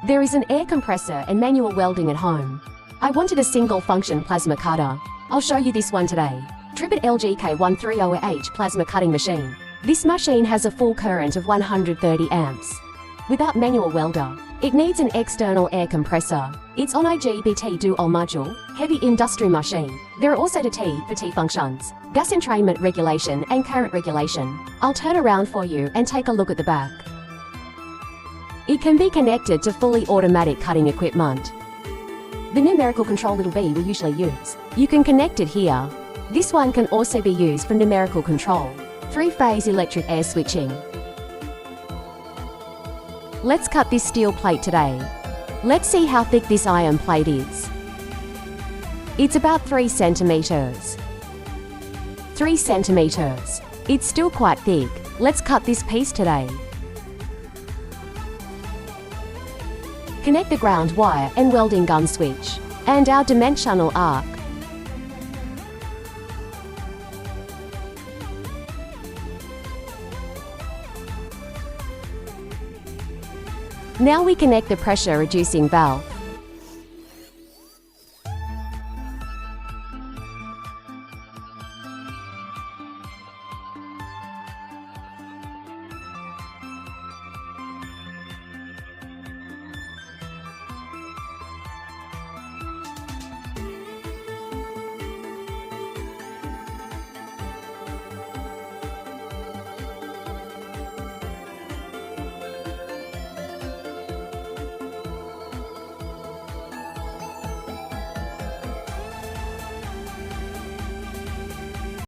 There is an air compressor and manual welding at home. I wanted a single-function plasma cutter. I'll show you this one today. Tribet LGK130IH plasma cutting machine. This machine has a full current of 130 amps. Without manual welder, it needs an external air compressor. It's on IGBT dual module, heavy industry machine. There are also the T for T functions, gas entrainment regulation and current regulation. I'll turn around for you and take a look at the back. It can be connected to fully automatic cutting equipment. The numerical control little B we usually use. You can connect it here. This one can also be used for numerical control. 3-phase electric air switching. Let's cut this steel plate today. Let's see how thick this iron plate is. It's about 3 centimeters. 3 centimeters. It's still quite thick. Let's cut this piece today. Connect the ground wire and welding gun switch, and our dimensional arc. Now we connect the pressure reducing valve.